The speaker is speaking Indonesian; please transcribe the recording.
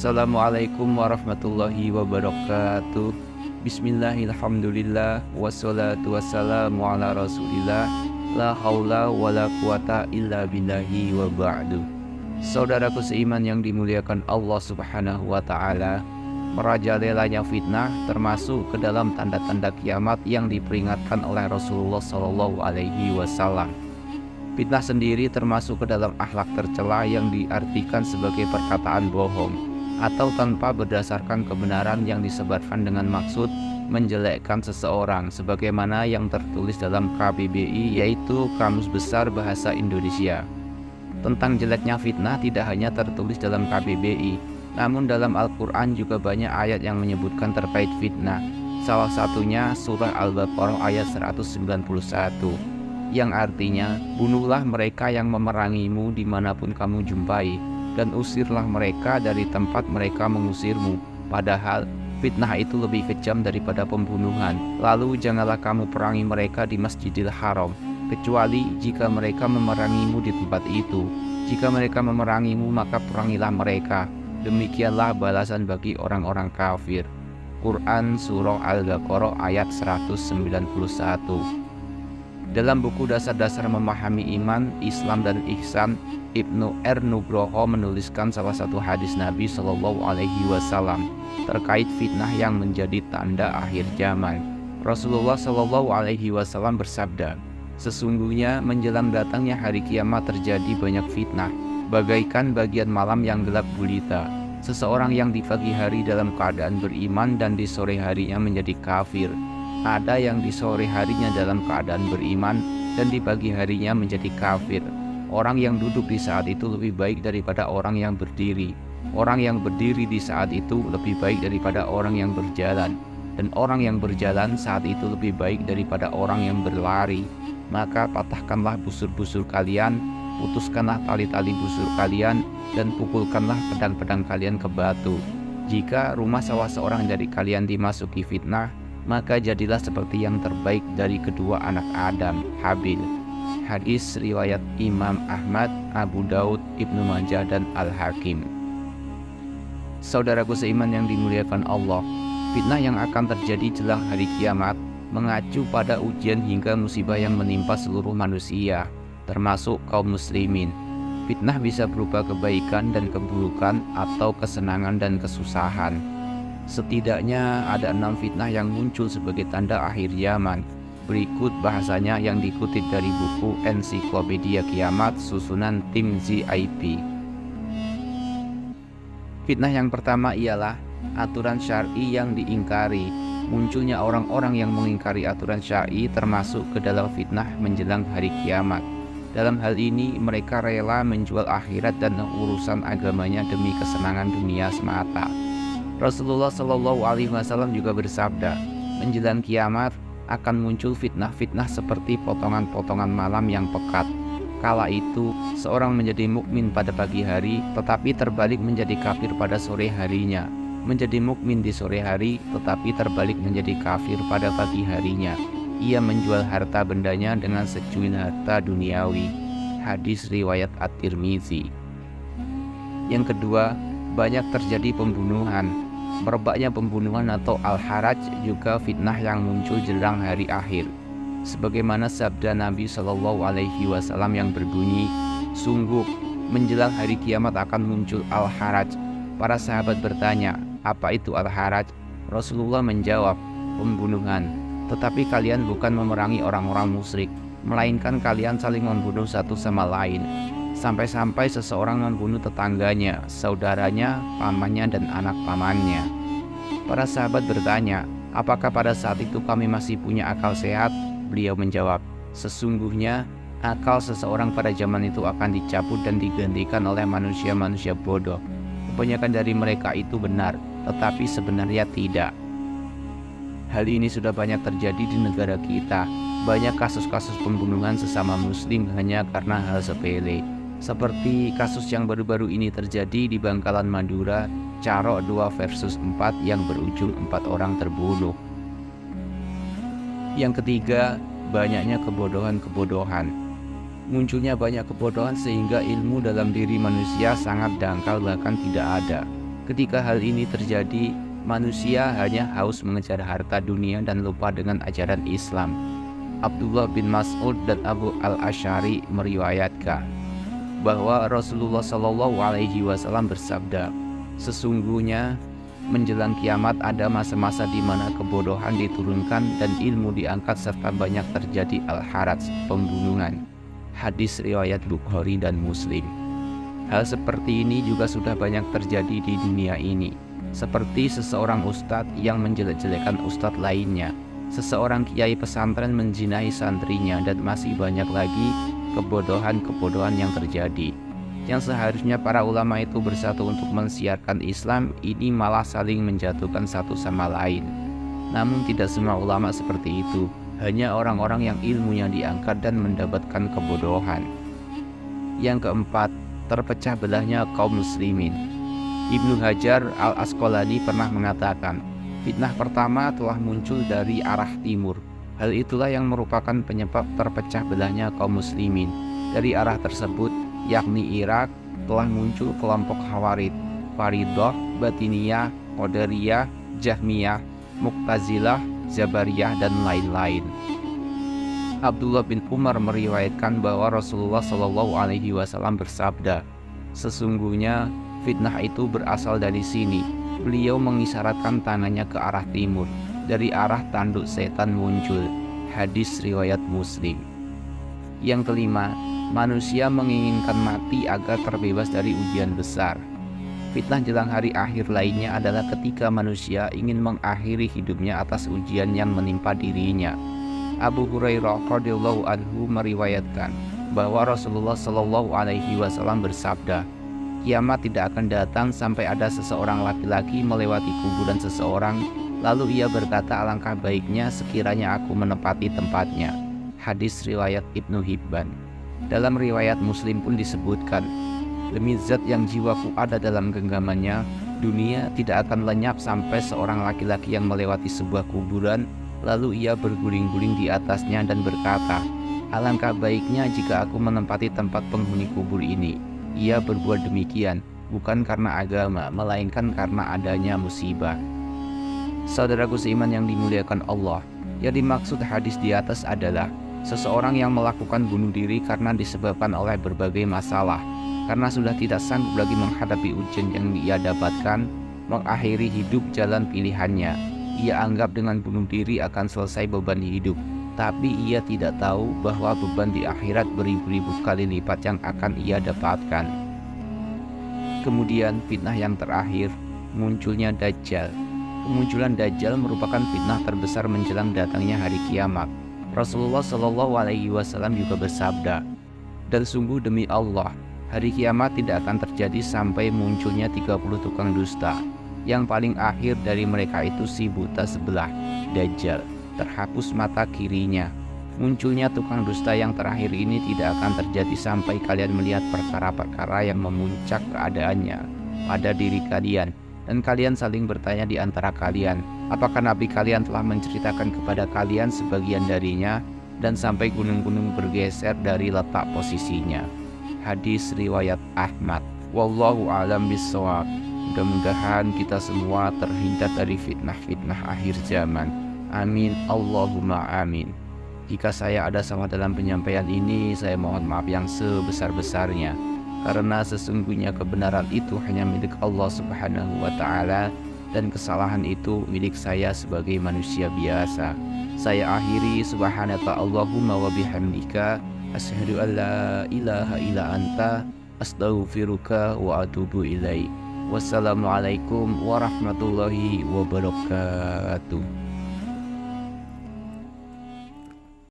Assalamualaikum warahmatullahi wabarakatuh. Bismillahirrahmanirrahim. Wassalatu wassalamu ala rasulillah. La haula wa la quwata illa billahi wa ba'du. Saudaraku seiman yang dimuliakan Allah subhanahu wa ta'ala, merajalelanya fitnah termasuk ke dalam tanda-tanda kiamat yang diperingatkan oleh Rasulullah Sallallahu Alaihi Wasallam. Fitnah sendiri termasuk ke dalam akhlak tercela yang diartikan sebagai perkataan bohong atau tanpa berdasarkan kebenaran yang disebarkan dengan maksud menjelekkan seseorang, sebagaimana yang tertulis dalam KBBI, yaitu Kamus Besar Bahasa Indonesia. Tentang jeleknya fitnah tidak hanya tertulis dalam KBBI, namun dalam Al-Quran juga banyak ayat yang menyebutkan terkait fitnah. Salah satunya surah Al-Baqarah ayat 191, yang artinya, bunuhlah mereka yang memerangimu dimanapun kamu jumpai, dan usirlah mereka dari tempat mereka mengusirmu. Padahal fitnah itu lebih kejam daripada pembunuhan. Lalu janganlah kamu perangi mereka di Masjidil Haram, kecuali jika mereka memerangimu di tempat itu. Jika mereka memerangimu, maka perangilah mereka. Demikianlah balasan bagi orang-orang kafir. Quran Surah Al-Baqarah ayat 191. Dalam buku Dasar-Dasar Memahami Iman, Islam dan Ihsan, Ibnu R. Nugroho menuliskan salah satu hadis Nabi Shallallahu Alaihi Wasallam terkait fitnah yang menjadi tanda akhir zaman. Rasulullah Shallallahu Alaihi Wasallam bersabda, sesungguhnya menjelang datangnya hari kiamat terjadi banyak fitnah, bagaikan bagian malam yang gelap gulita. Seseorang yang di pagi hari dalam keadaan beriman dan di sore harinya menjadi kafir. Ada yang di sore harinya dalam keadaan beriman dan di pagi harinya menjadi kafir. Orang yang duduk di saat itu lebih baik daripada orang yang berdiri. Orang yang berdiri di saat itu lebih baik daripada orang yang berjalan. Dan orang yang berjalan saat itu lebih baik daripada orang yang berlari. Maka patahkanlah busur-busur kalian, putuskanlah tali-tali busur kalian, dan pukulkanlah pedang-pedang kalian ke batu. Jika rumah salah seorang dari kalian dimasuki fitnah, maka jadilah seperti yang terbaik dari kedua anak Adam, Habil. Hadis riwayat Imam Ahmad, Abu Daud, Ibnu Majah, dan Al-Hakim. Saudaraku seiman yang dimuliakan Allah, fitnah yang akan terjadi jelang hari kiamat mengacu pada ujian hingga musibah yang menimpa seluruh manusia, termasuk kaum muslimin. Fitnah bisa berupa kebaikan dan keburukan atau kesenangan dan kesusahan. Setidaknya ada 6 fitnah yang muncul sebagai tanda akhir zaman. Berikut bahasanya yang dikutip dari buku Ensiklopedia Kiamat susunan tim ZIP. Fitnah yang pertama ialah aturan syar'i yang diingkari. Munculnya orang-orang yang mengingkari aturan syar'i termasuk ke dalam fitnah menjelang hari kiamat. Dalam hal ini mereka rela menjual akhirat dan urusan agamanya demi kesenangan dunia semata. Rasulullah Shallallahu Alaihi Wasallam juga bersabda, menjelang kiamat akan muncul fitnah-fitnah seperti potongan-potongan malam yang pekat. Kala itu, seorang menjadi mukmin pada pagi hari, tetapi terbalik menjadi kafir pada sore harinya. Menjadi mukmin di sore hari, tetapi terbalik menjadi kafir pada pagi harinya. Ia menjual harta bendanya dengan secuil harta duniawi. Hadis riwayat At-Tirmizi. Yang kedua, banyak terjadi pembunuhan. Merebaknya pembunuhan atau al-haraj juga fitnah yang muncul jelang hari akhir. Sebagaimana sabda Nabi Shallallahu Alaihi Wasallam yang berbunyi, sungguh menjelang hari kiamat akan muncul al-haraj. Para sahabat bertanya, apa itu al-haraj? Rasulullah menjawab, pembunuhan. Tetapi kalian bukan memerangi orang-orang musyrik, melainkan kalian saling membunuh satu sama lain. Sampai-sampai seseorang membunuh tetangganya, saudaranya, pamannya, dan anak pamannya. Para sahabat bertanya, apakah pada saat itu kami masih punya akal sehat? Beliau menjawab, sesungguhnya akal seseorang pada zaman itu akan dicabut dan digantikan oleh manusia-manusia bodoh. Kebanyakan dari mereka itu benar, tetapi sebenarnya tidak. Hal ini sudah banyak terjadi di negara kita. Banyak kasus-kasus pembunuhan sesama muslim hanya karena hal sepele. Seperti kasus yang baru-baru ini terjadi di Bangkalan Madura, Carok 2 versus 4 yang berujung 4 orang terbunuh. Yang ketiga, banyaknya kebodohan-kebodohan. Munculnya banyak kebodohan sehingga ilmu dalam diri manusia sangat dangkal bahkan tidak ada. Ketika hal ini terjadi, manusia hanya haus mengejar harta dunia dan lupa dengan ajaran Islam. Abdullah bin Mas'ud dan Abu al-Asy'ari meriwayatkan bahwa Rasulullah SAW bersabda, sesungguhnya menjelang kiamat ada masa-masa di mana kebodohan diturunkan dan ilmu diangkat serta banyak terjadi al-haraj, pembunuhan. Hadis riwayat Bukhari dan Muslim. Hal seperti ini juga sudah banyak terjadi di dunia ini, seperti seseorang ustadz yang menjelek-jelekan ustadz lainnya, seseorang kiai pesantren menjinahi santrinya, dan masih banyak lagi kebodohan-kebodohan yang terjadi. Yang seharusnya para ulama itu bersatu untuk mensiarkan Islam, ini malah saling menjatuhkan satu sama lain. Namun tidak semua ulama seperti itu, hanya orang-orang yang ilmunya diangkat dan mendapatkan kebodohan. Yang keempat, terpecah belahnya kaum muslimin. Ibnu Hajar al-Asqalani pernah mengatakan, fitnah pertama telah muncul dari arah timur. Hal itulah yang merupakan penyebab terpecah belahnya kaum muslimin. Dari arah tersebut, yakni Irak, telah muncul kelompok Khawarij, Faridah, Batiniyah, Qadariyah, Jahmiyah, Mu'tazilah, Jabariyah, dan lain-lain. Abdullah bin Umar meriwayatkan bahwa Rasulullah SAW bersabda, sesungguhnya fitnah itu berasal dari sini. Beliau mengisyaratkan tangannya ke arah timur. Dari arah tanduk setan muncul. Hadis riwayat Muslim. Yang kelima, manusia menginginkan mati agar terbebas dari ujian besar. Fitnah jelang hari akhir lainnya adalah ketika manusia ingin mengakhiri hidupnya atas ujian yang menimpa dirinya. Abu Hurairah radhiyallahu anhu meriwayatkan bahwa Rasulullah SAW bersabda, kiamat tidak akan datang sampai ada seseorang laki-laki melewati kuburan seseorang, lalu ia berkata, alangkah baiknya sekiranya aku menempati tempatnya. Hadis riwayat Ibnu Hibban. Dalam riwayat Muslim pun disebutkan, demi zat yang jiwaku ada dalam genggamannya, dunia tidak akan lenyap sampai seorang laki-laki yang melewati sebuah kuburan, lalu ia berguling-guling di atasnya dan berkata, alangkah baiknya jika aku menempati tempat penghuni kubur ini. Ia berbuat demikian bukan karena agama, melainkan karena adanya musibah. Saudaraku seiman yang dimuliakan Allah, yang dimaksud hadis di atas adalah seseorang yang melakukan bunuh diri karena disebabkan oleh berbagai masalah, karena sudah tidak sanggup lagi menghadapi ujian yang ia dapatkan, mengakhiri hidup jalan pilihannya. Ia anggap dengan bunuh diri akan selesai beban hidup, tapi ia tidak tahu bahwa beban di akhirat beribu-ribu kali lipat yang akan ia dapatkan. Kemudian fitnah yang terakhir, munculnya Dajjal. Kemunculan Dajjal merupakan fitnah terbesar menjelang datangnya hari kiamat. Rasulullah SAW juga bersabda, dan sungguh demi Allah, hari kiamat tidak akan terjadi sampai munculnya 30 tukang dusta. Yang paling akhir dari mereka itu si buta sebelah, Dajjal, terhapus mata kirinya. Munculnya tukang dusta yang terakhir ini tidak akan terjadi sampai kalian melihat perkara-perkara yang memuncak keadaannya pada diri kalian, dan kalian saling bertanya di antara kalian, apakah Nabi kalian telah menceritakan kepada kalian sebagian darinya, dan sampai gunung-gunung bergeser dari letak posisinya. Hadis riwayat Ahmad. Wallahu a'lam bishawab. Mudah-mudahan kita semua terhindar dari fitnah-fitnah akhir zaman. Amin, Allahumma amin. Jika saya ada salah dalam penyampaian ini, saya mohon maaf yang sebesar-besarnya, karena sesungguhnya kebenaran itu hanya milik Allah Subhanahu wa Ta'ala, dan kesalahan itu milik saya sebagai manusia biasa. Saya akhiri, subhanaka Allahumma wa bihamdika, asyhadu an la ilaha illa anta, astaghfiruka wa atubu ilaik. Wassalamualaikum warahmatullahi wabarakatuh.